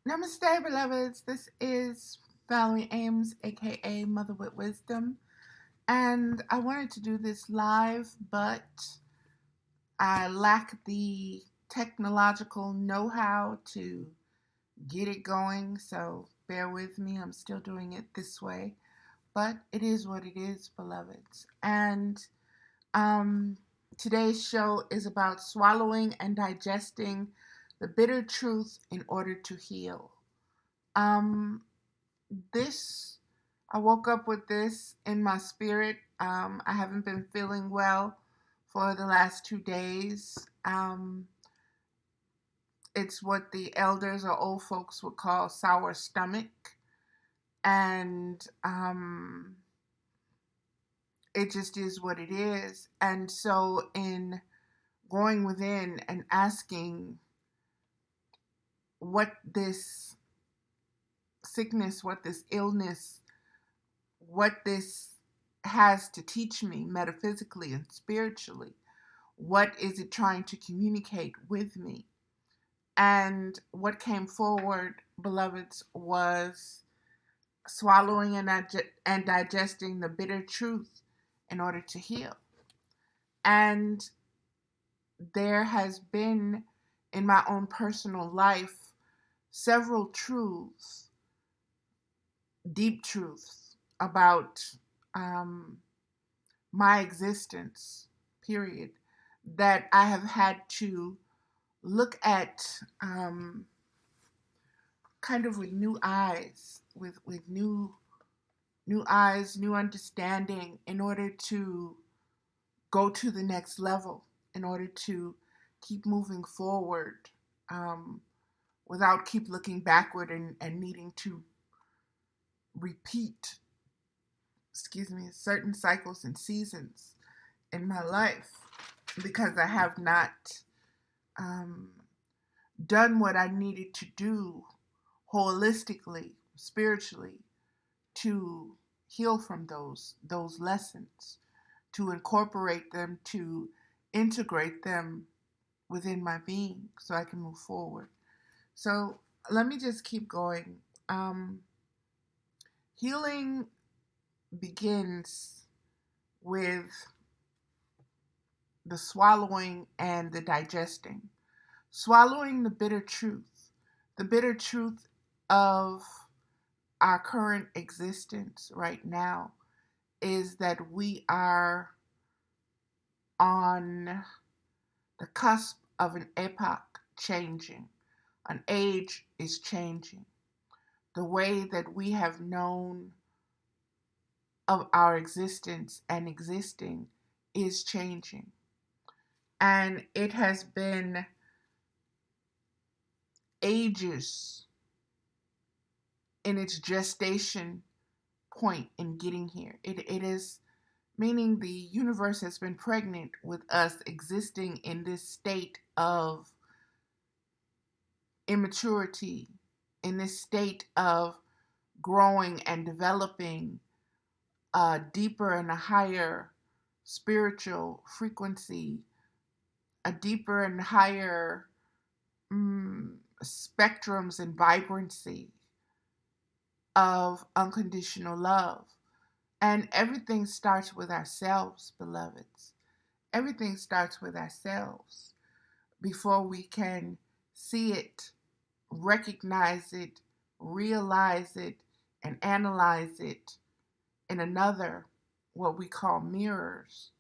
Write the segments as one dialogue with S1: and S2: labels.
S1: Namaste, beloveds. This is Valerie Ames, aka Mother with Wisdom, and I wanted to do this live, but I lack the technological know how to get it going, so bear with me. I'm still doing it this way, but it is what it is, beloveds. And um, today's show is about swallowing and digesting the bitter truth in order to heal. Um, this I woke up with this in my spirit. I haven't been feeling well for the last 2 days. It's what the elders or old folks would call sour stomach, and it just is what it is. And so, in going within and asking what this sickness, what this illness, what this has to teach me metaphysically and spiritually. What is it trying to communicate with me? And what came forward, beloveds, was swallowing and digesting the bitter truth in order to heal. And there has been in my own personal life several truths, deep truths about um, my existence, period, that I have had to look at kind of with new eyes, with new eyes, new understanding, in order to go to the next level, in order to keep moving forward, um, without keep looking backward and needing to repeat, certain cycles and seasons in my life, because I have not um, done what I needed to do holistically, spiritually, to heal from those lessons, to incorporate them, to integrate them within my being so I can move forward. So let me just keep going. Um, Healing begins with the swallowing and the digesting. Swallowing the bitter truth of our current existence right now is that we are on the cusp of an epoch changing. An age is changing. The way that we have known of our existence and existing is changing. And it has been ages in its gestation point in getting here. It is meaning the universe has been pregnant with us existing in this state of immaturity, in this state of growing and developing a deeper and a higher spiritual frequency, a deeper and higher spectrums and vibrancy of unconditional love. And everything starts with ourselves, beloveds. Everything starts with ourselves before we can see it, recognize it, realize it, and analyze it in another, what we call mirrors.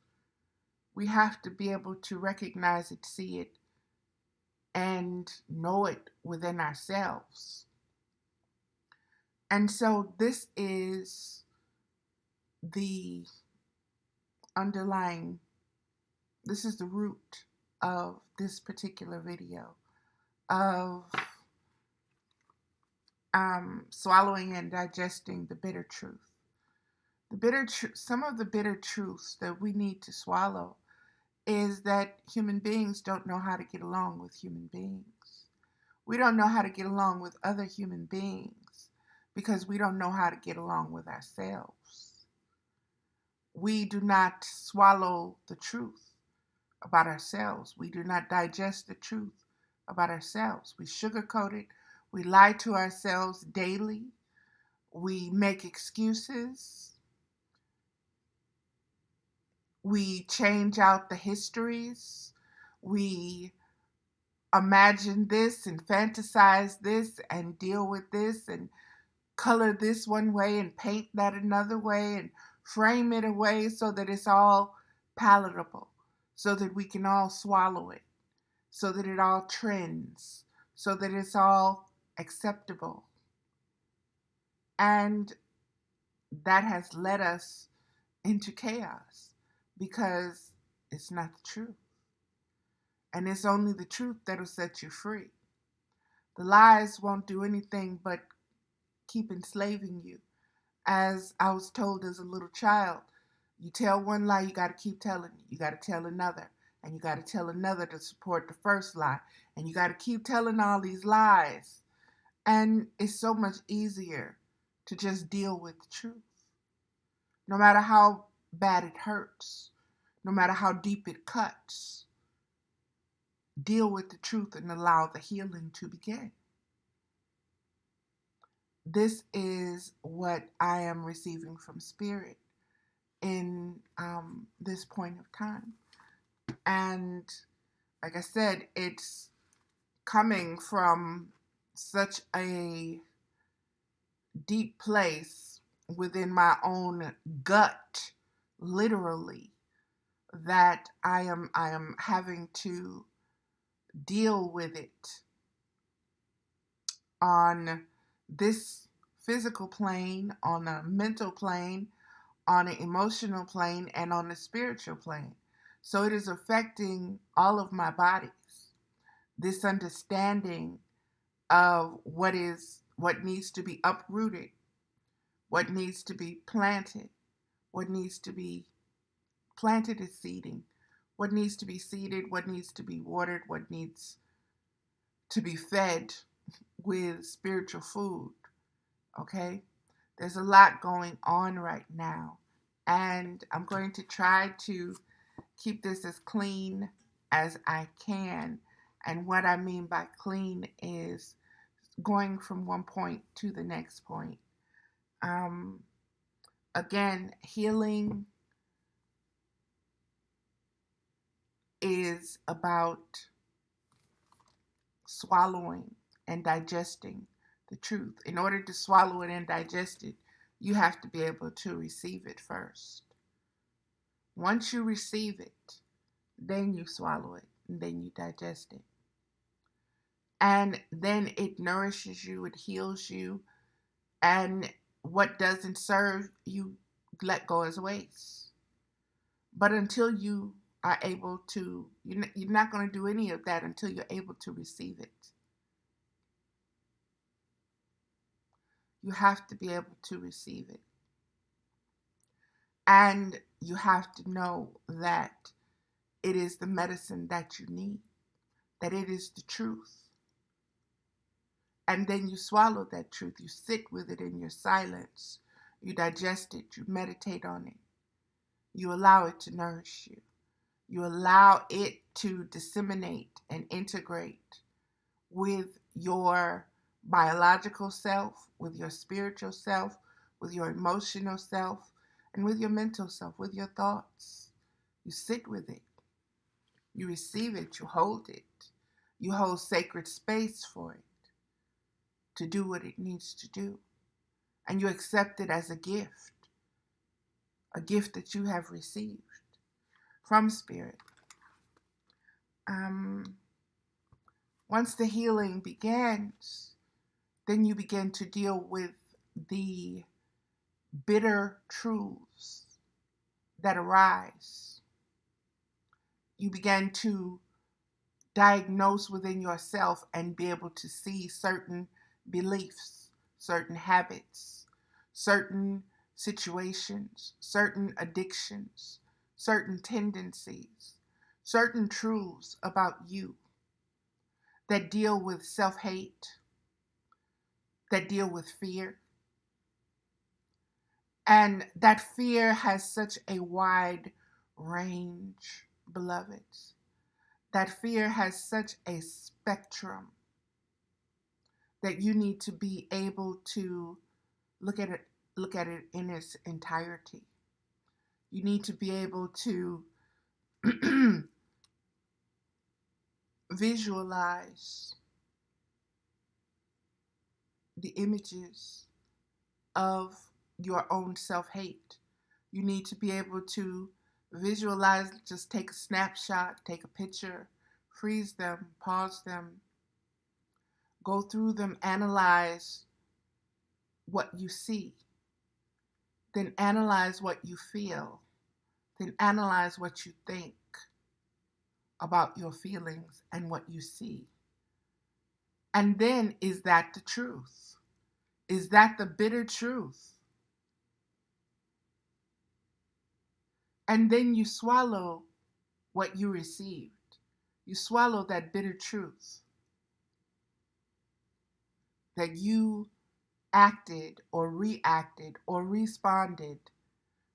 S1: We have to be able to recognize it, see it, and know it within ourselves. And so this is the underlying, this is the root of this particular video of swallowing and digesting the bitter truth. Some of the bitter truths that we need to swallow is that human beings don't know how to get along with human beings. We don't know how to get along with other human beings because we don't know how to get along with ourselves. We do not swallow the truth about ourselves. We do not digest the truth about ourselves. We sugarcoat it, We lie to ourselves daily. We make excuses. We change out the histories. We imagine this and fantasize this and deal with this and color this one way and paint that another way and frame it away so that it's all palatable, so that we can all swallow it, so that it all trends, so that it's all acceptable. And that has led us into chaos because it's not the truth. And it's only the truth that'll set you free. The lies won't do anything but keep enslaving you. As I was told as a little child, you tell one lie, you got to keep telling it. You got to tell another, and you got to tell another to support the first lie. And you got to keep telling all these lies. And it's so much easier to just deal with the truth. No matter how bad it hurts, no matter how deep it cuts, deal with the truth and allow the healing to begin. This is what I am receiving from Spirit in this point of time. And like I said, it's coming from such a deep place within my own gut, literally, that I am having to deal with it on this physical plane, on a mental plane, on an emotional plane, and on a spiritual plane. So it is affecting all of my bodies. This understanding of what needs to be uprooted, what needs to be planted, what needs to be planted is seeding, what needs to be seeded, what needs to be watered, what needs to be fed with spiritual food. Okay? There's a lot going on right now. And I'm going to try to keep this as clean as I can. And what I mean by clean is going from one point to the next point. Again, healing is about swallowing and digesting the truth. In order to swallow it and digest it, you have to be able to receive it first. Once you receive it, then you swallow it, and then you digest it. And then it nourishes you, it heals you, and what doesn't serve, you let go as waste. But until you are able to, you're not going to do any of that until you're able to receive it. You have to be able to receive it. And you have to know that it is the medicine that you need, that it is the truth. And then you swallow that truth. You sit with it in your silence. You digest it. You meditate on it. You allow it to nourish you. You allow it to disseminate and integrate with your biological self, with your spiritual self, with your emotional self, and with your mental self, with your thoughts. You sit with it. You receive it. You hold it. You hold sacred space for it to do what it needs to do. And you accept it as a gift that you have received from Spirit. Once the healing begins, then you begin to deal with the bitter truths that arise. You begin to diagnose within yourself and be able to see certain beliefs, certain habits, certain situations, certain addictions, certain tendencies, certain truths about you that deal with self-hate, that deal with fear. And that fear has such a wide range, beloveds. That fear has such a spectrum. that you need to be able to look at it in its entirety. You need to be able to visualize the images of your own self-hate. You need to be able to visualize, just take a snapshot, take a picture, freeze them, pause them, go through them, analyze what you see, then analyze what you feel, then analyze what you think about your feelings and what you see. And then, is that the truth? Is that the bitter truth? And then you swallow what you received. You swallow that bitter truth that you acted or reacted or responded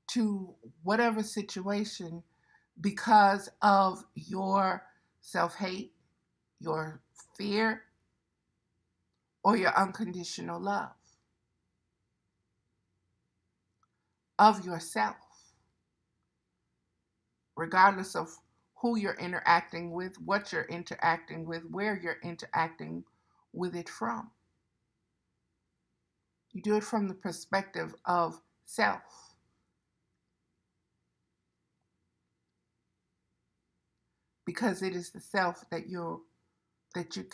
S1: to whatever situation because of your self-hate, your fear, or your unconditional love of yourself, regardless of who you're interacting with, what you're interacting with, where you're interacting with it from. You do it from the perspective of self, because it is the self that you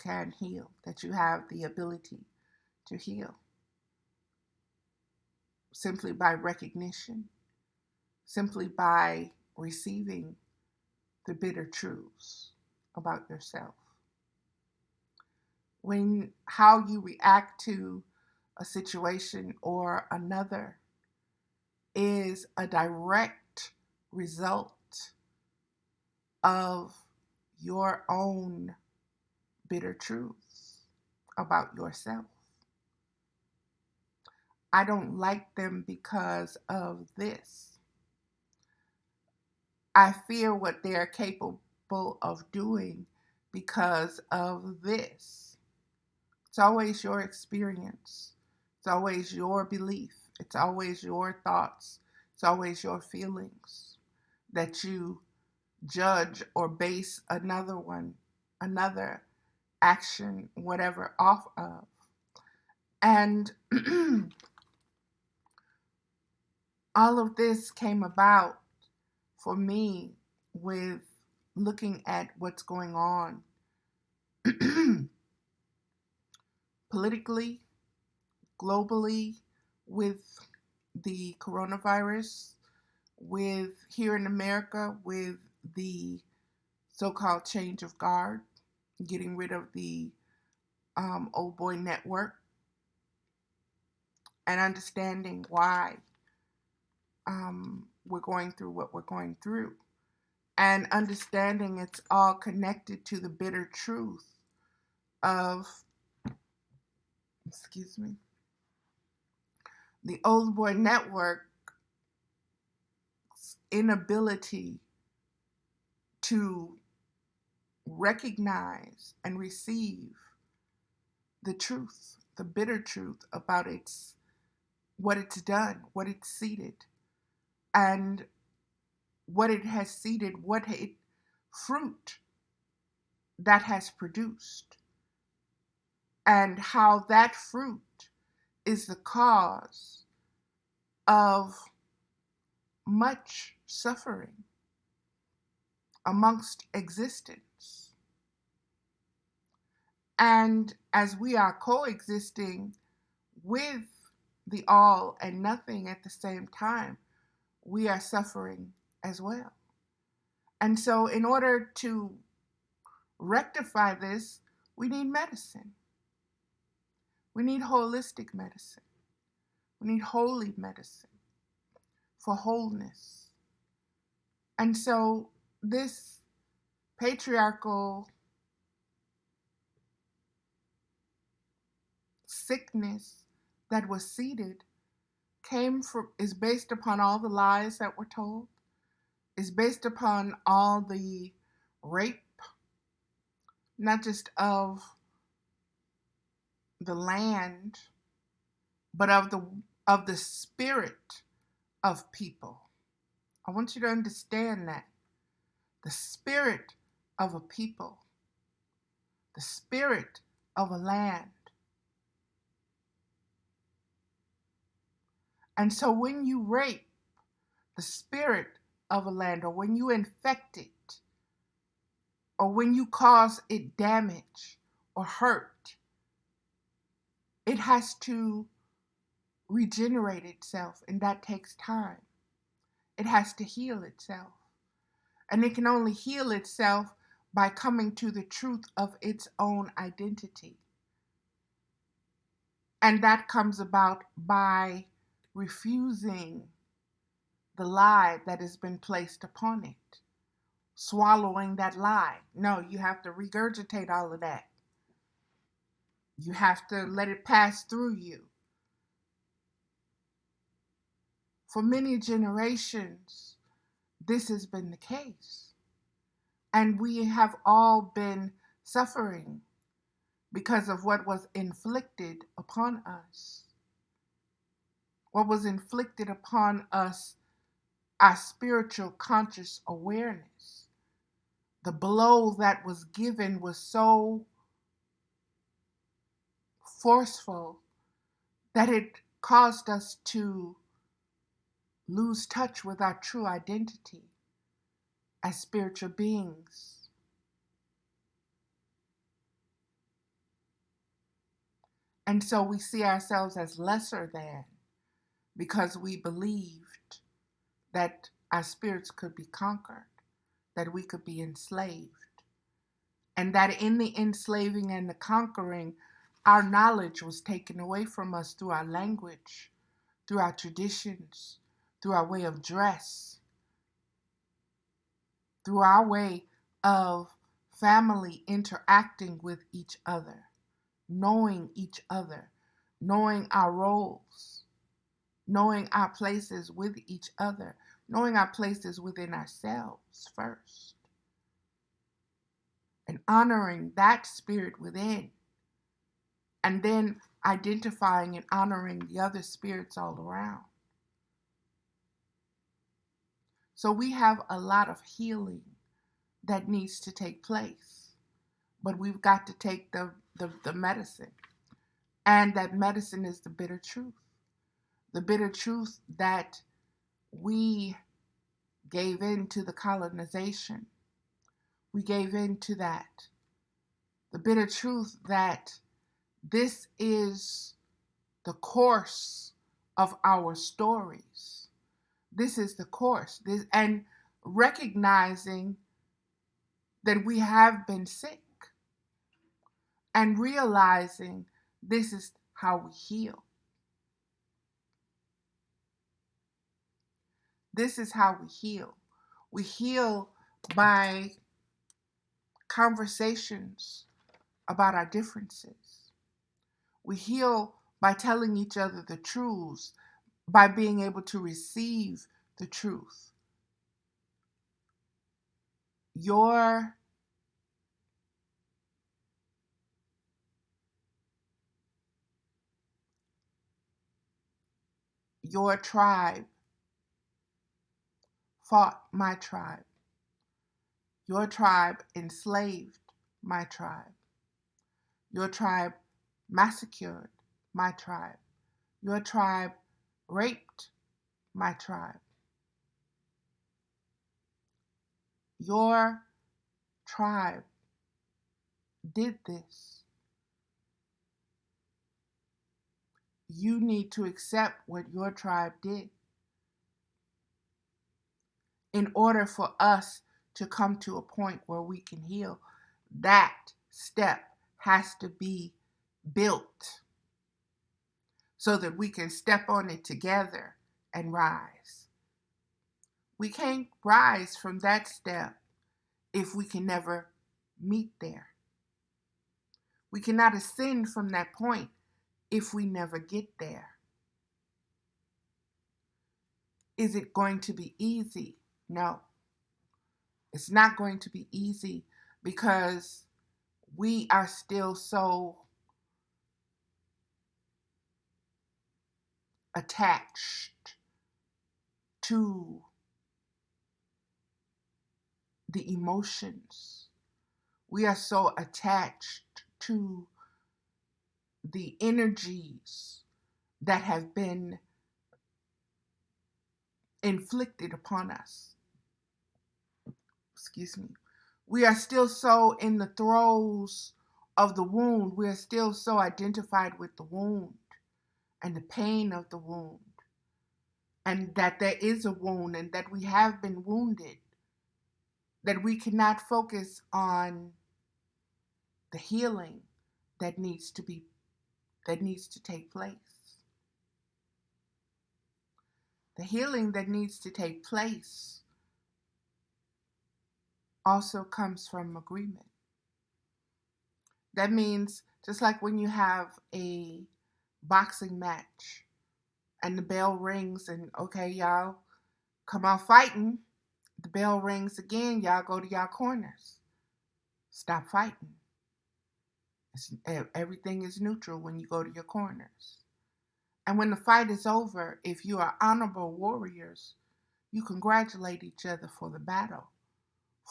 S1: can heal, that you have the ability to heal, simply by recognition, simply by receiving the bitter truths about yourself. How you react to a situation or another is a direct result of your own bitter truths about yourself. I don't like them because of this. I fear what they're capable of doing because of this. It's always your experience. It's always your belief. It's always your thoughts. It's always your feelings that you judge or base another action, whatever, off of. And all of this came about for me with looking at what's going on politically, globally, with the coronavirus, with here in America, with the so-called change of guard, getting rid of the old boy network, and understanding why we're going through what we're going through, and understanding it's all connected to the bitter truth of, the old boy network's inability to recognize and receive the truth, the bitter truth about what it's done, what it's seeded, and what it has seeded, fruit that has produced, and how that fruit is the cause of much suffering amongst existence. And as we are coexisting with the all and nothing at the same time, we are suffering as well. And so in order to rectify this, we need medicine. We need holistic medicine. We need holy medicine for wholeness. And so this patriarchal sickness that was seeded is based upon all the lies that were told, is based upon all the rape, not just of the land, but of the spirit of people. I want you to understand that. The spirit of a people, the spirit of a land. And so when you rape the spirit of a land, or when you infect it, or when you cause it damage or hurt, it has to regenerate itself, and that takes time. It has to heal itself. And it can only heal itself by coming to the truth of its own identity. And that comes about by refusing the lie that has been placed upon it, swallowing that lie. No, you have to regurgitate all of that. You have to let it pass through you. For many generations, this has been the case. And we have all been suffering because of what was inflicted upon us. What was inflicted upon us, our spiritual conscious awareness. The blow that was given was so forceful that it caused us to lose touch with our true identity as spiritual beings. And so we see ourselves as lesser than, because we believed that our spirits could be conquered, that we could be enslaved, and that in the enslaving and the conquering, our knowledge was taken away from us through our language, through our traditions, through our way of dress, through our way of family interacting with each other, knowing each other, knowing our roles, knowing our places with each other, knowing our places within ourselves first, and honoring that spirit within, and then identifying and honoring the other spirits all around. So we have a lot of healing that needs to take place, but we've got to take the medicine. And that medicine is the bitter truth. The bitter truth that we gave in to the colonization. We gave in to that. The bitter truth that this is the course of our stories. This is the course. And recognizing that we have been sick and realizing this is how we heal. This is how we heal. We heal by conversations about our differences. We heal by telling each other the truths, by being able to receive the truth. Your tribe fought my tribe. Your tribe enslaved my tribe. Your tribe massacred my tribe. Your tribe raped my tribe. Your tribe did this. You need to accept what your tribe did in order for us to come to a point where we can heal. That step has to be built so that we can step on it together and rise. We can't rise from that step if we can never meet there. We cannot ascend from that point if we never get there. Is it going to be easy? No. It's not going to be easy because we are still so attached to the emotions. We are so attached to the energies that have been inflicted upon us. Excuse me. We are still so in the throes of the wound. We are still so identified with the wound and the pain of the wound, and that there is a wound and that we have been wounded, that we cannot focus on the healing that needs to take place. The healing that needs to take place also comes from agreement. That means just like when you have a boxing match and the bell rings and okay, y'all come out fighting. The bell rings again, y'all go to y'all corners. Stop fighting. Everything is neutral when you go to your corners. And when the fight is over, if you are honorable warriors, you congratulate each other for the battle,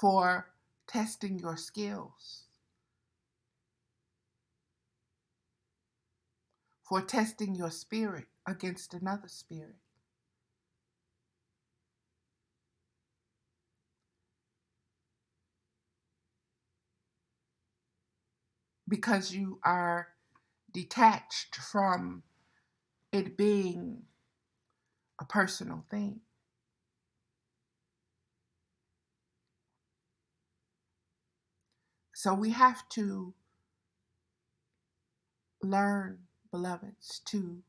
S1: for testing your skills, for testing your spirit against another spirit. Because you are detached from it being a personal thing. So we have to learn, beloveds, to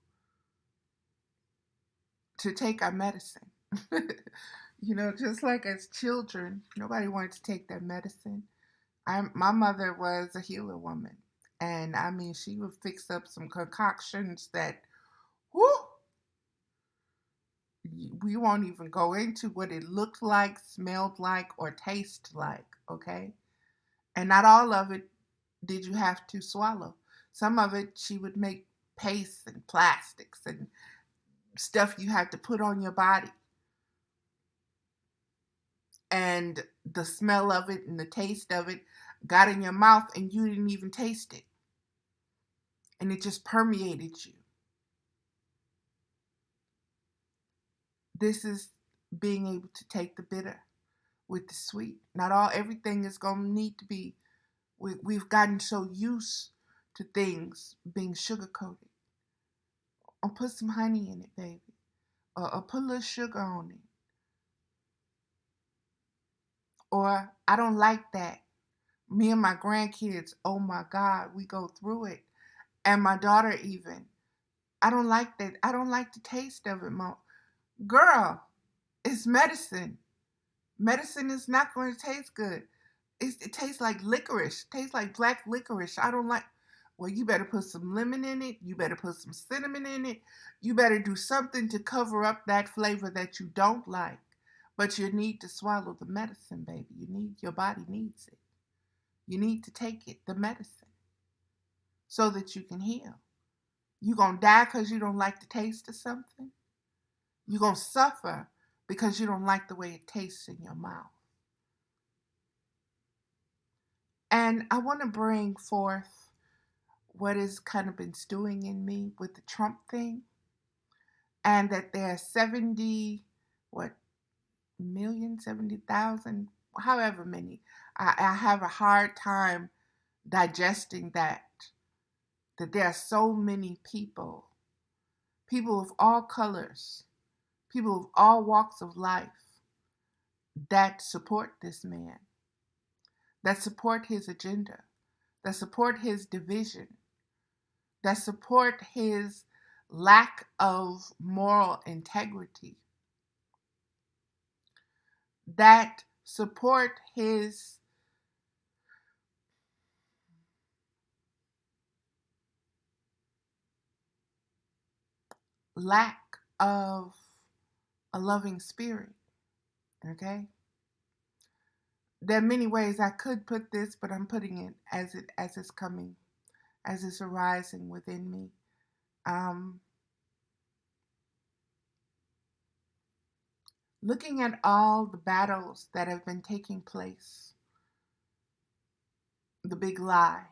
S1: take our medicine. Just like as children, nobody wanted to take their medicine. My mother was a healer woman. And I mean, she would fix up some concoctions that, whoo, we won't even go into what it looked like, smelled like, or tasted like, okay? And not all of it did you have to swallow. Some of it, she would make pastes and plastics and stuff you had to put on your body. And the smell of it and the taste of it got in your mouth and you didn't even taste it. And it just permeated you. This is being able to take the bitter with the sweet. Everything is going to need to be, we've gotten so used to things being sugar coated. Or put some honey in it, baby. Or put a little sugar on it. Or I don't like that. Me and my grandkids, oh my God, we go through it. And my daughter even. I don't like that. I don't like the taste of it, Mom. Girl, it's medicine. Medicine is not going to taste good. It tastes like licorice. It tastes like black licorice. I don't like. Well, you better put some lemon in it. You better put some cinnamon in it. You better do something to cover up that flavor that you don't like. But you need to swallow the medicine, baby. Your body needs it. You need to take it, the medicine, so that you can heal. You gonna die because you don't like the taste of something? You gonna suffer because you don't like the way it tastes in your mouth. And I want to bring forth what has kind of been stewing in me with the Trump thing, and that there are 70,000, however many. I have a hard time digesting that there are so many people of all colors, people of all walks of life that support this man, that support his agenda, that support his division, that support his lack of moral integrity, that support his lack of a loving spirit. Okay? There are many ways I could put this, but I'm putting it as it's coming, as it's arising within me. looking at all the battles that have been taking place, the big lie,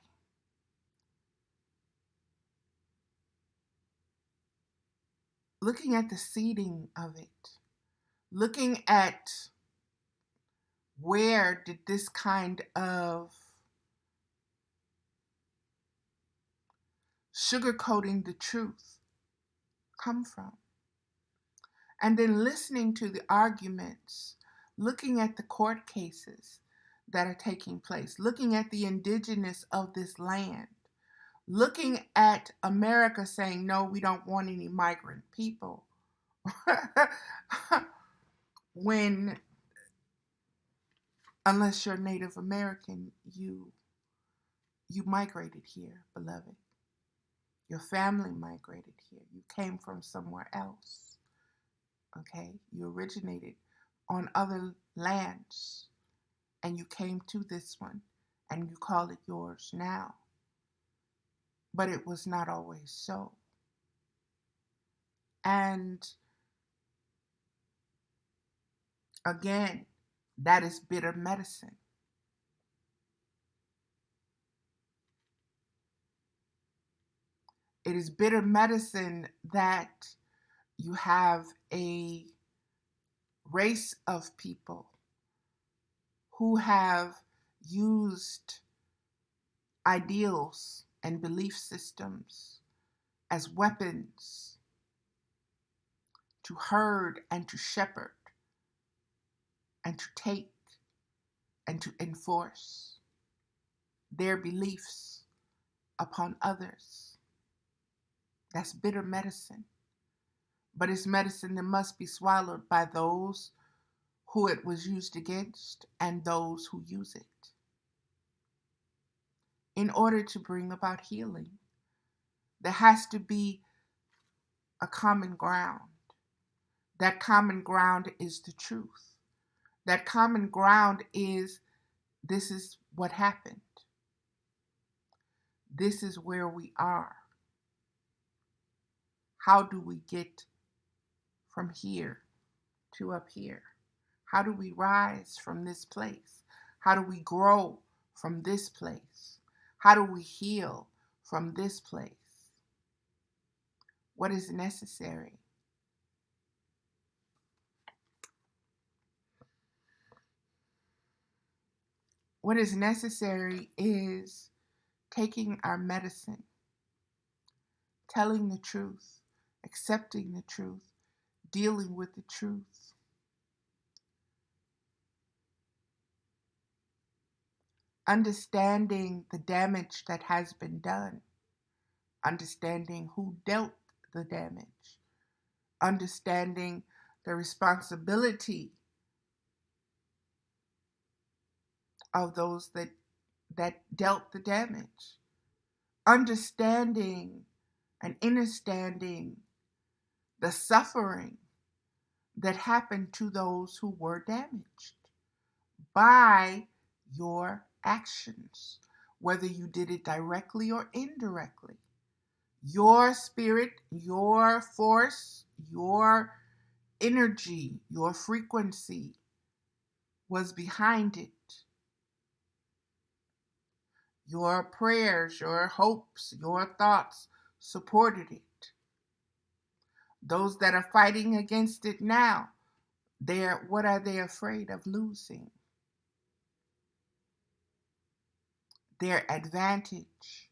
S1: looking at the seeding of it, looking at where did this kind of sugarcoating the truth come from? And then listening to the arguments, looking at the court cases that are taking place, looking at the indigenous of this land, looking at America saying, no, we don't want any migrant people. When, unless you're Native American, you migrated here, beloved. Your family migrated here. You came from somewhere else. Okay? You originated on other lands and you came to this one and you call it yours now. But it was not always so. And again, that is bitter medicine. It is bitter medicine that you have a race of people who have used ideals and belief systems as weapons to herd and to shepherd and to take and to enforce their beliefs upon others. That's bitter medicine. But it's medicine that must be swallowed by those who it was used against and those who use it in order to bring about healing. There has to be a common ground. That common ground is the truth. That common ground is, this is what happened. This is where we are. How do we get from here to up here? How do we rise from this place? How do we grow from this place? How do we heal from this place? What is necessary? What is necessary is taking our medicine, telling the truth, accepting the truth, dealing with the truth. Understanding the damage that has been done, understanding who dealt the damage, understanding the responsibility of those that dealt the damage, understanding and understanding the suffering that happened to those who were damaged by your actions, whether you did it directly or indirectly. Your spirit, your force, your energy, your frequency was behind it. Your prayers, your hopes, your thoughts supported it. Those that are fighting against it now, what are they afraid of losing? Their advantage,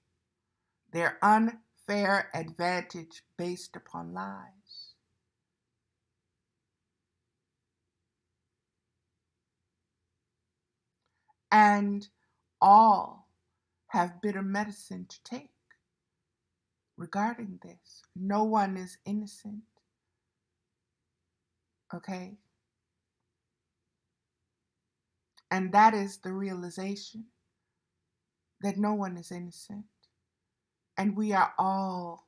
S1: their unfair advantage based upon lies. And all have bitter medicine to take regarding this. No one is innocent. Okay? And that is the realization that no one is innocent. And we are all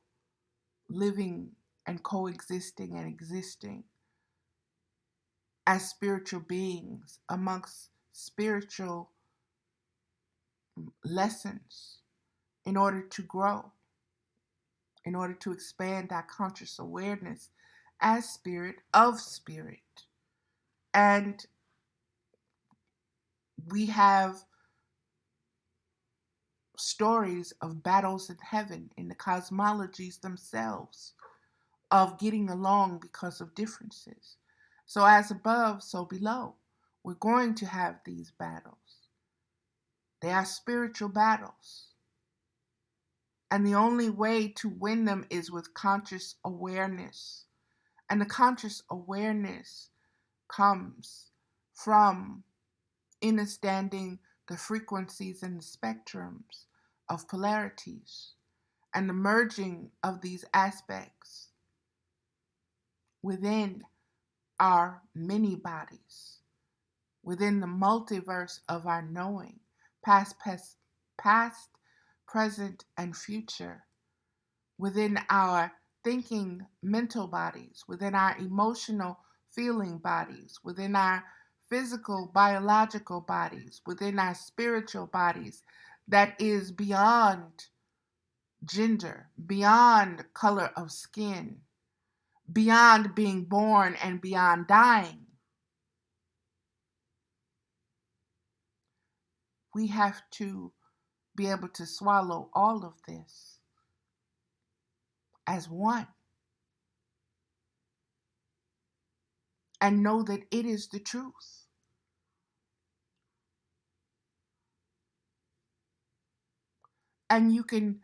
S1: living and coexisting and existing as spiritual beings amongst spiritual lessons in order to grow, in order to expand our conscious awareness as spirit of spirit. And we have stories of battles in heaven in the cosmologies themselves of getting along because of differences. So, as above, so below. We're going to have these battles. They are spiritual battles. And the only way to win them is with conscious awareness. And the conscious awareness comes from understanding the frequencies and the spectrums of polarities and the merging of these aspects within our many bodies, within the multiverse of our knowing, past, present, and future, within our thinking mental bodies, within our emotional feeling bodies, within our physical biological bodies, within our spiritual bodies, that is beyond gender, beyond color of skin, beyond being born and beyond dying. We have to be able to swallow all of this as one and know that it is the truth. And you can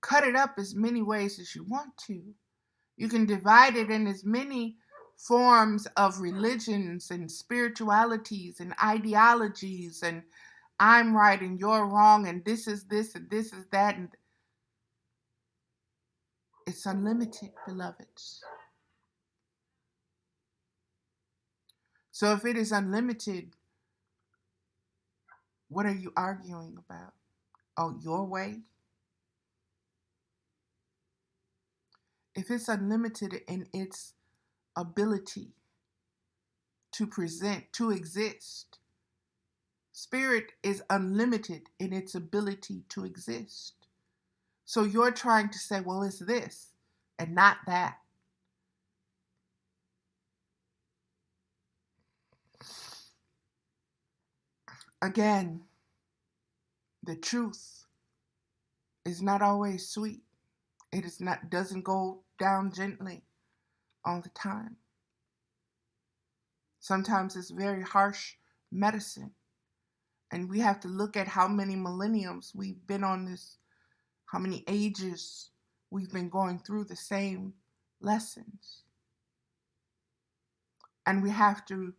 S1: cut it up as many ways as you want to. You can divide it in as many forms of religions and spiritualities and ideologies, and I'm right and you're wrong, and this is this and this is that, and it's unlimited, beloveds. So if it is unlimited, what are you arguing about? Oh, your way? If it's unlimited in its ability to present, to exist, spirit is unlimited in its ability to exist. So you're trying to say, well, it's this and not that. Again, the truth is not always sweet. Doesn't go down gently all the time. Sometimes it's very harsh medicine. And we have to look at how many millenniums we've been on this, how many ages we've been going through the same lessons. And we have to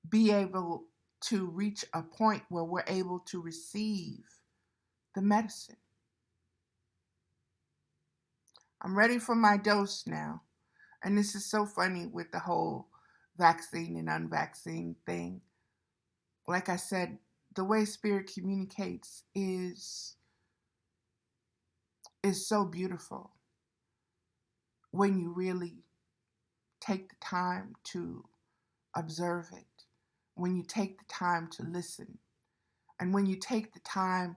S1: be able to reach a point where we're able to receive the medicine. I'm ready for my dose now. And this is so funny with the whole vaccine and unvaccinated thing. Like I said, the way spirit communicates is so beautiful when you really take the time to observe it, when you take the time to listen, and when you take the time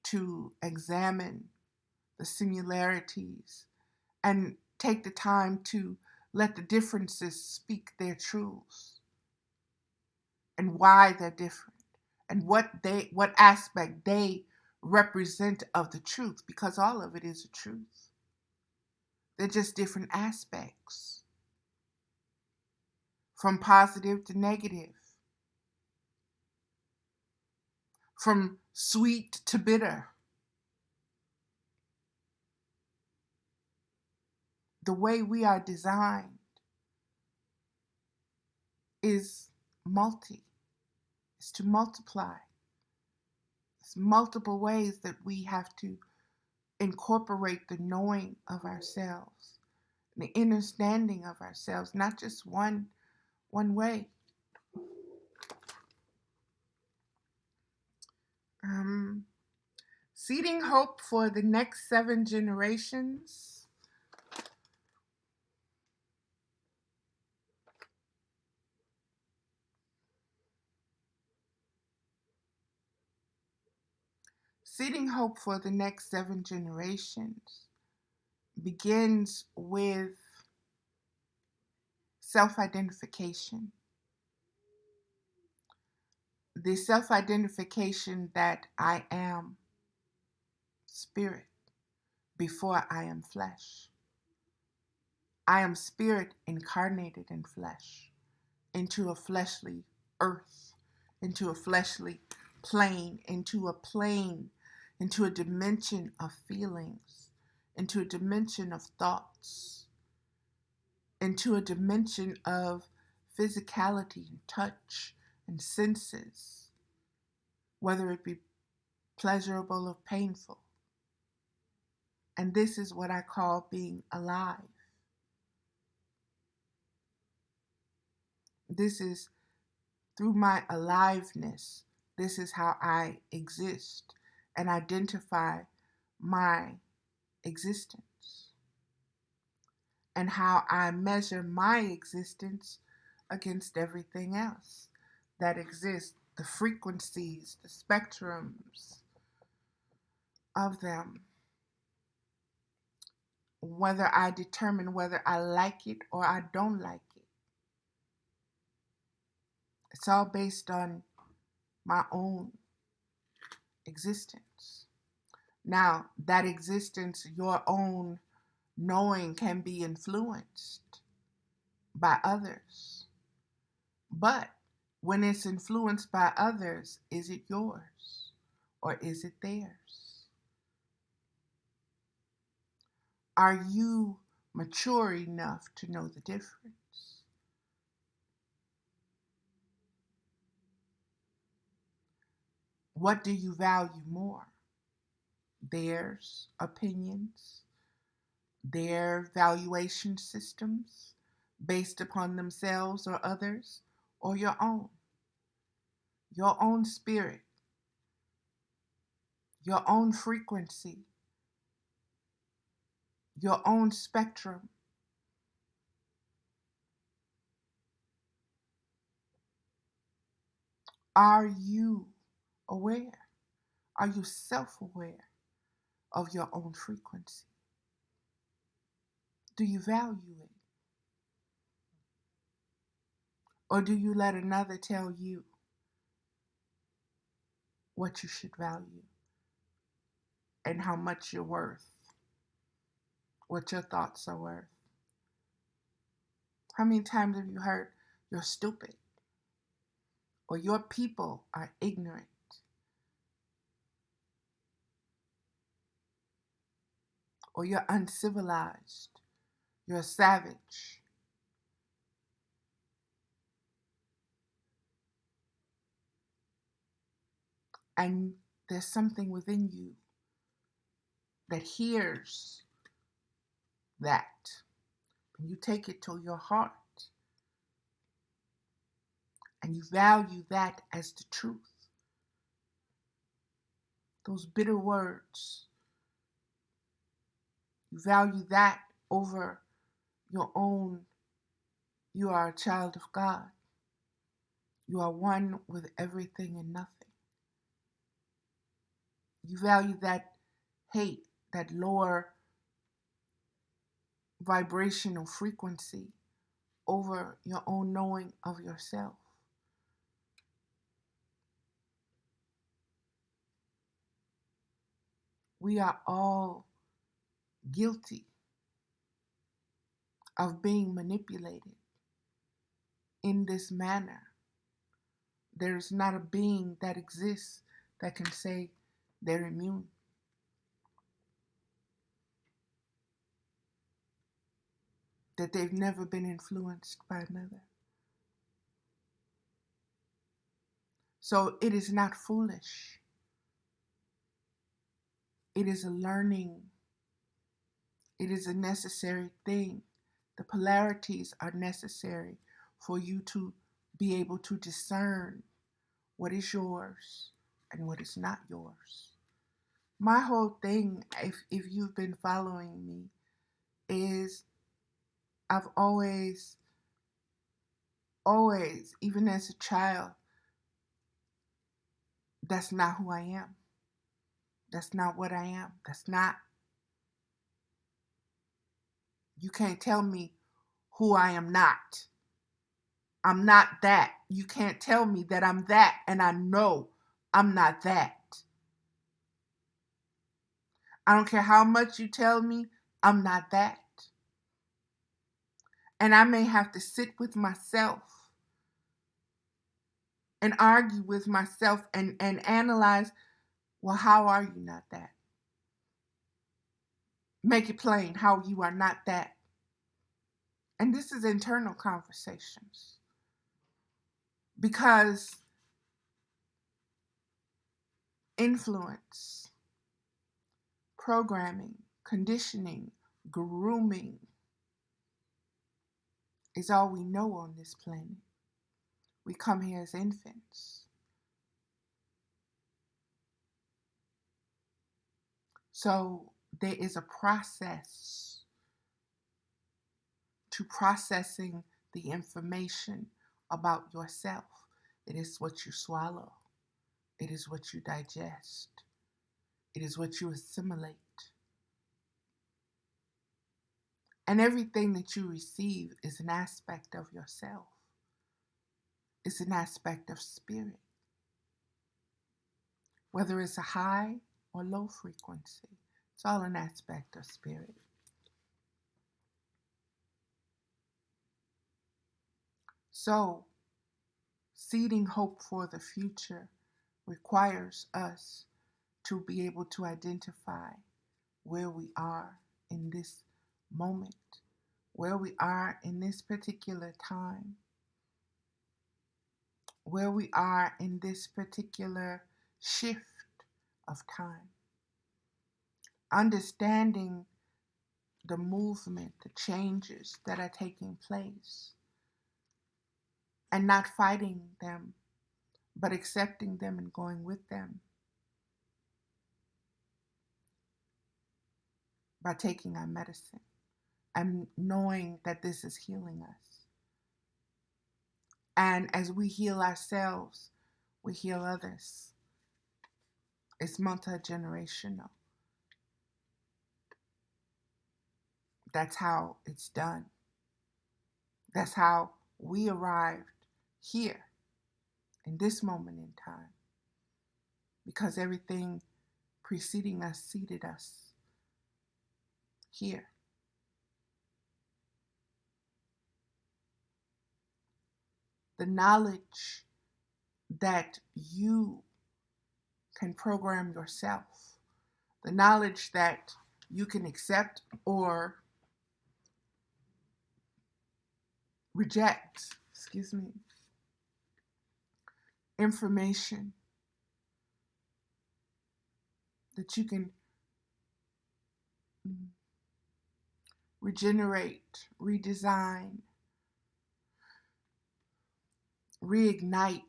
S1: to examine the similarities and take the time to let the differences speak their truths and why they're different and what aspect they represent of the truth, because all of it is a truth. They're just different aspects, from positive to negative, from sweet to bitter. The way we are designed is is to multiply. It's multiple ways that we have to incorporate the knowing of ourselves, the understanding of ourselves, not just one way. Seeding hope for the next 7 generations. Seeding hope for the next 7 generations begins with self-identification. the self-identification that I am spirit before I am flesh. I am spirit incarnated in flesh, into a fleshly earth, into a fleshly plane, into a dimension of feelings, into a dimension of thoughts, into a dimension of physicality and touch and senses, whether it be pleasurable or painful. And this is what I call being alive. This is through my aliveness. This is how I exist and identify my existence, and how I measure my existence against everything else that exists, the frequencies, the spectrums of them, whether I determine whether I like it or I don't like it. It's all based on my own existence. Now, that existence, your own knowing, can be influenced by others. But when it's influenced by others, is it yours or is it theirs? Are you mature enough to know the difference? What do you value more? Theirs opinions, their valuation systems based upon themselves or others, or your own spirit, your own frequency, your own spectrum? Are you aware? Are you self-aware of your own frequency? Do you value it? Or do you let another tell you what you should value and how much you're worth, what your thoughts are worth? How many times have you heard you're stupid, or your people are ignorant, or you're uncivilized, you're a savage? And there's something within you that hears that, and you take it to your heart, and you value that as the truth. Those bitter words, you value that over your own. You are a child of God. You are one with everything and nothing. You value that hate, that lower vibrational frequency over your own knowing of yourself. We are all guilty of being manipulated in this manner. There is not a being that exists that can say they're immune. That they've never been influenced by another. So it is not foolish. It is a learning. It is a necessary thing. The polarities are necessary for you to be able to discern what is yours and what is not yours. My whole thing, if you've been following me, is I've always, even as a child, that's not who I am. That's not what I am. That's not. You can't tell me who I am not. I'm not that. You can't tell me that I'm that, and I know I'm not that. I don't care how much you tell me, I'm not that. And I may have to sit with myself and argue with myself and analyze, well, how are you not that? Make it plain how you are not that. And this is internal conversations. Because influence, programming, conditioning, grooming is all we know on this planet. We come here as infants. So there is a process to processing the information about yourself. It is what you swallow. It is what you digest. It is what you assimilate. And everything that you receive is an aspect of yourself. It's an aspect of spirit. Whether it's a high or low frequency, it's all an aspect of spirit. So, seeding hope for the future requires us to be able to identify where we are in this moment, where we are in this particular time, where we are in this particular shift of time. Understanding the movement, the changes that are taking place, and not fighting them, but accepting them and going with them by taking our medicine and knowing that this is healing us. And as we heal ourselves, we heal others. It's multi-generational. That's how it's done. That's how we arrived here in this moment in time. Because everything preceding us seeded us here. The knowledge that you can program yourself, the knowledge that you can accept or reject, information that you can regenerate, redesign, reignite,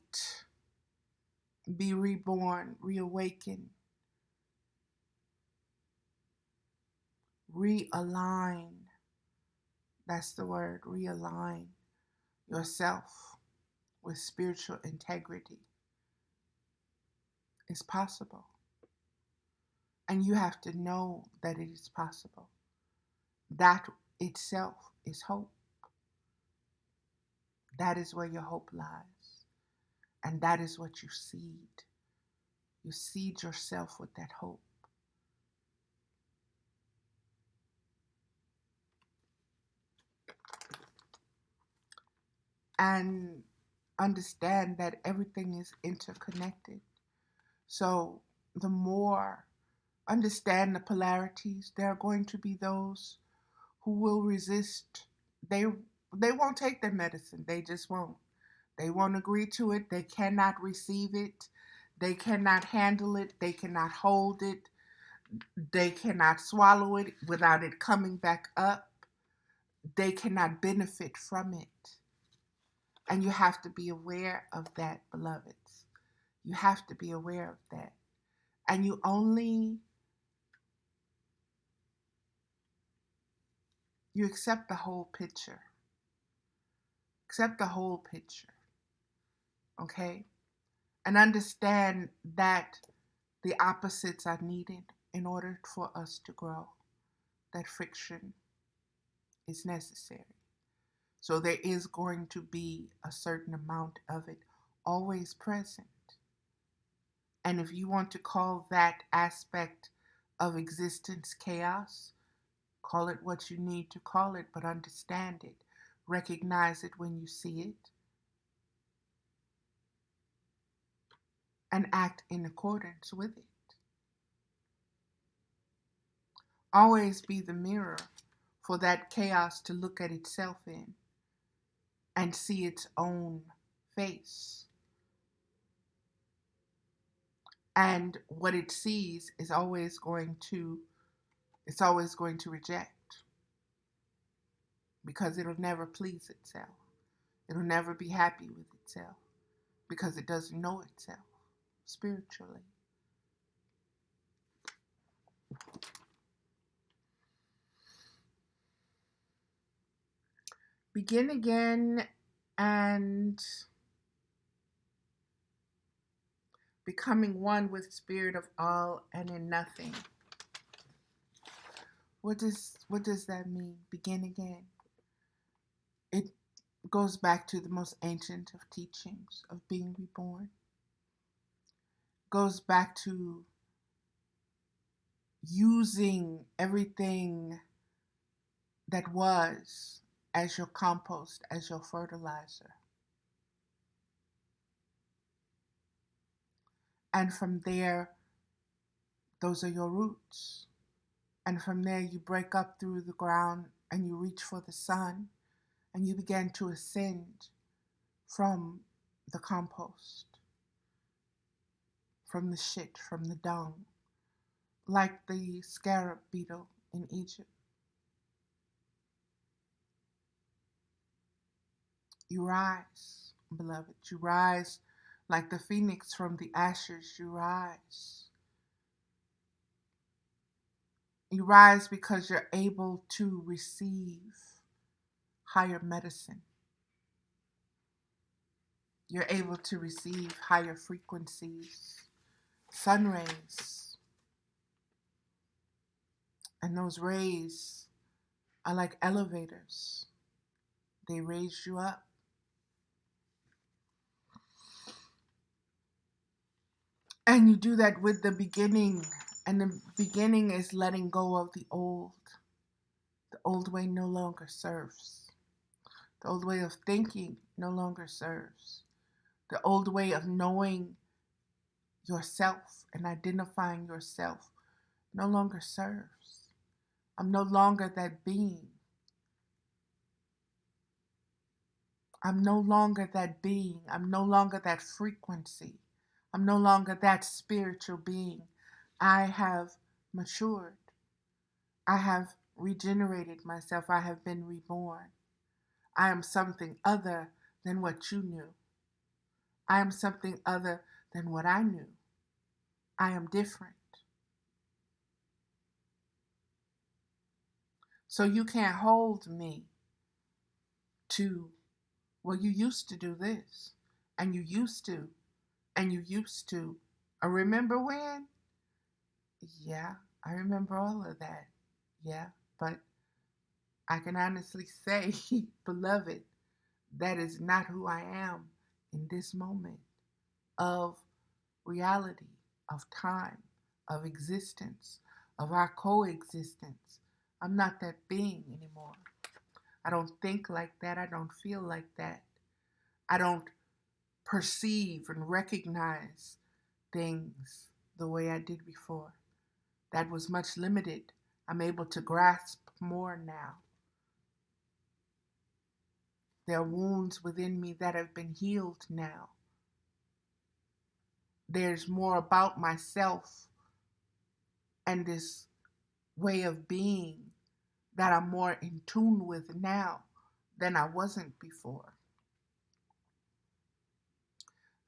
S1: be reborn, reawaken, realign. That's the word, realign yourself with spiritual integrity. It's possible. And you have to know that it is possible. That itself is hope. That is where your hope lies. And that is what you seed. You seed yourself with that hope. And understand that everything is interconnected. So the more understand the polarities, there are going to be those who will resist. They won't take their medicine. They just won't. They won't agree to it. They cannot receive it. They cannot handle it. They cannot hold it. They cannot swallow it without it coming back up. They cannot benefit from it. And you have to be aware of that, beloveds. You have to be aware of that. And you accept the whole picture. Accept the whole picture. Okay? And understand that the opposites are needed in order for us to grow. That friction is necessary. So there is going to be a certain amount of it always present. And if you want to call that aspect of existence chaos, call it what you need to call it, but understand it. Recognize it when you see it, and act in accordance with it. Always be the mirror for that chaos to look at itself in and see its own face. And what it sees is always going to reject, because it'll never please itself. It'll never be happy with itself because it doesn't know itself spiritually. Begin again and becoming one with spirit of all and in nothing. What does that mean? Begin again. It goes back to the most ancient of teachings of being reborn. Goes back to using everything that was as your compost, as your fertilizer. And from there, those are your roots. And from there, you break up through the ground and you reach for the sun and you begin to ascend from the compost, from the shit, from the dung, like the scarab beetle in Egypt. You rise, beloved. You rise like the phoenix from the ashes. You rise. You rise because you're able to receive higher medicine. You're able to receive higher frequencies, sun rays. And those rays are like elevators. They raise you up. And you do that with the beginning. And the beginning is letting go of the old. The old way no longer serves. The old way of thinking no longer serves. The old way of knowing yourself and identifying yourself no longer serves. I'm no longer that being. I'm no longer that being. I'm no longer that frequency. I'm no longer that spiritual being. I have matured. I have regenerated myself. I have been reborn. I am something other than what you knew. I am something other than what I knew. I am different. So you can't hold me to, well, you used to do this, and you used to, and you used to. I remember when? Yeah, I remember all of that. Yeah, but I can honestly say, beloved, that is not who I am in this moment of reality, of time, of existence, of our coexistence. I'm not that being anymore. I don't think like that. I don't feel like that. I don't perceive and recognize things the way I did before. That was much limited. I'm able to grasp more now. There are wounds within me that have been healed now. There's more about myself and this way of being that I'm more in tune with now than I wasn't before.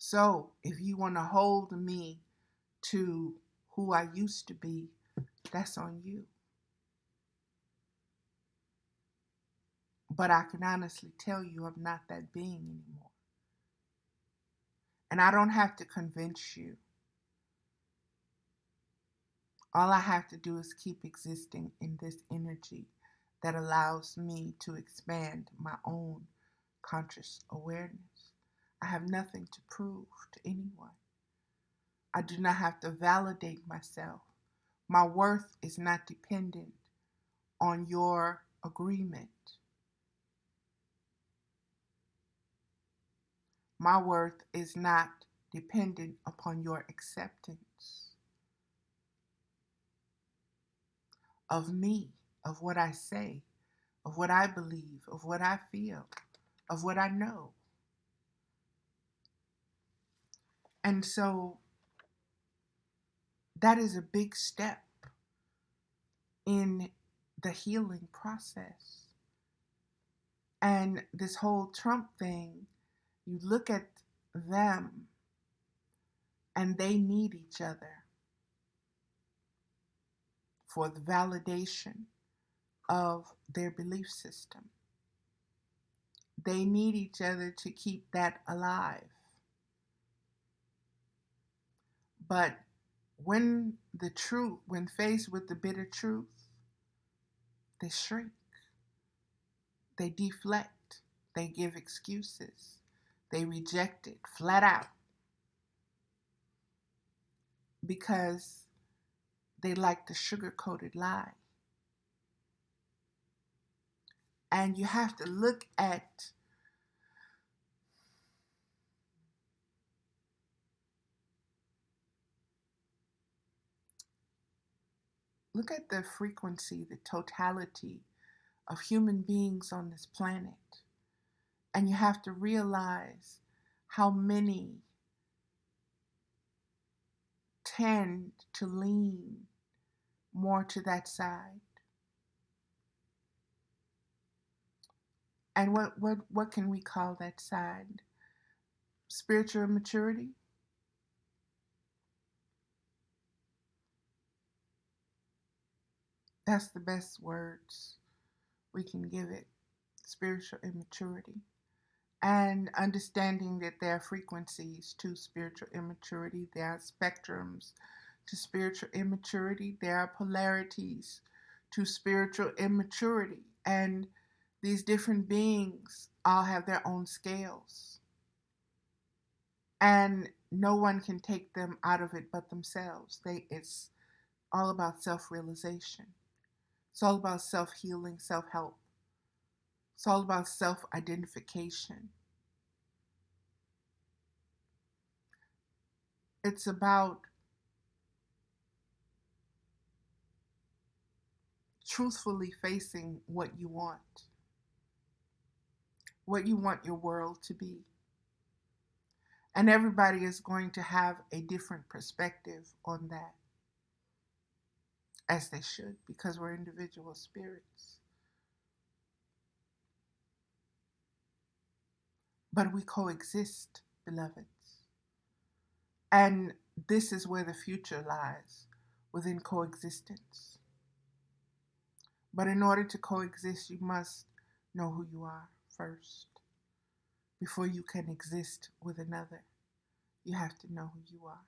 S1: So if you want to hold me to who I used to be, that's on you. But I can honestly tell you I'm not that being anymore. And I don't have to convince you. All I have to do is keep existing in this energy that allows me to expand my own conscious awareness. I have nothing to prove to anyone. I do not have to validate myself. My worth is not dependent on your agreement. My worth is not dependent upon your acceptance of me, of what I say, of what I believe, of what I feel, of what I know. And so that is a big step in the healing process. And this whole Trump thing, you look at them and they need each other for the validation of their belief system. They need each other to keep that alive. But when faced with the bitter truth, they shrink, they deflect, they give excuses, they reject it flat out because they like the sugar-coated lie. And you have to look at the frequency, the totality of human beings on this planet. And you have to realize how many tend to lean more to that side. And what can we call that side? Spiritual immaturity? That's the best words we can give it. Spiritual immaturity. And understanding that there are frequencies to spiritual immaturity, there are spectrums to spiritual immaturity, there are polarities to spiritual immaturity. And these different beings all have their own scales. And no one can take them out of it but themselves. It's all about self-realization. It's all about self-healing, self-help. It's all about self-identification. It's about truthfully facing what you want your world to be. And everybody is going to have a different perspective on that, as they should, because we're individual spirits. But we coexist, beloveds. And this is where the future lies, within coexistence. But in order to coexist, you must know who you are first. Before you can exist with another, you have to know who you are.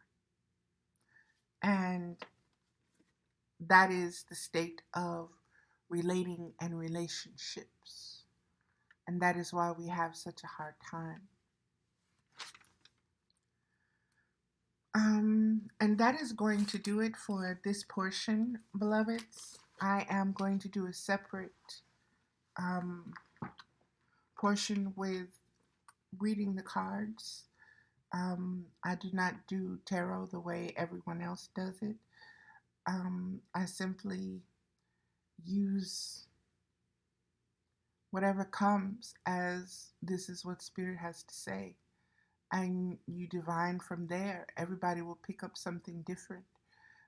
S1: And that is the state of relating and relationships. And that is why we have such a hard time. And that is going to do it for this portion, beloveds. I am going to do a separate portion with reading the cards. I do not do tarot the way everyone else does it. I simply use whatever comes as this is what Spirit has to say. And you divine from there. Everybody will pick up something different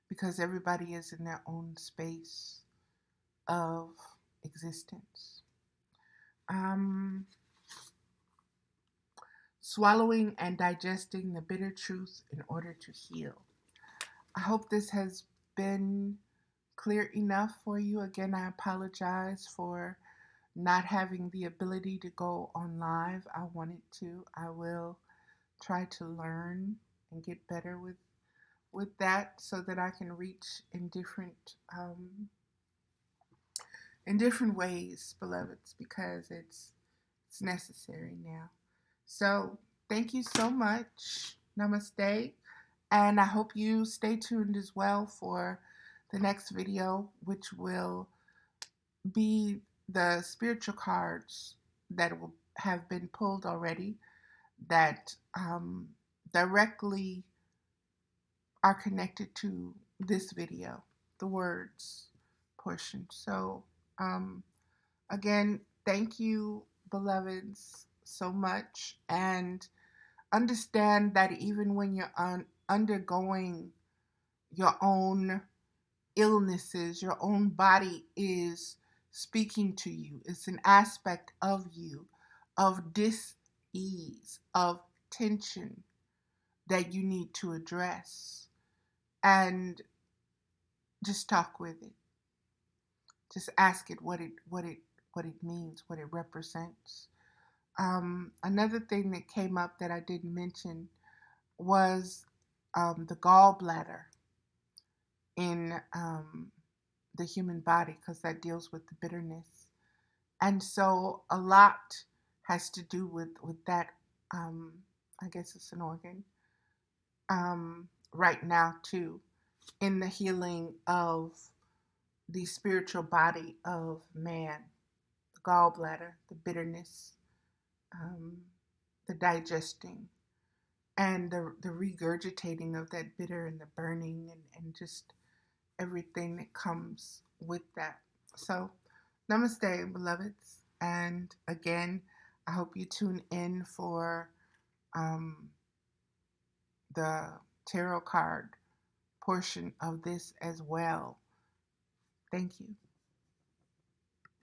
S1: because everybody is in their own space of existence. Swallowing and digesting the bitter truth in order to heal. I hope this has been clear enough for you. Again, I apologize for not having the ability to go on live. I wanted to. I will try to learn and get better with that so that I can reach in different in different ways, beloveds, because it's necessary now. So thank you so much. Namaste. And I hope you stay tuned as well for the next video, which will be the spiritual cards that will have been pulled already that directly are connected to this video, the words portion. So, um, again, thank you, beloveds, so much. And understand that even when you're undergoing your own illnesses, your own body is speaking to you. It's an aspect of you, of dis-ease, of tension that you need to address. And just talk with it. Just ask it what it means, what it represents. Another thing that came up that I didn't mention was the gallbladder in the human body, because that deals with the bitterness. And so a lot has to do with that. I guess it's an organ right now too, in the healing of the spiritual body of man, the gallbladder, the bitterness, um, the digesting, and the regurgitating of that bitter and the burning and just everything that comes with that. So, namaste, beloveds. And again, I hope you tune in for um, the tarot card portion of this as well. Thank you.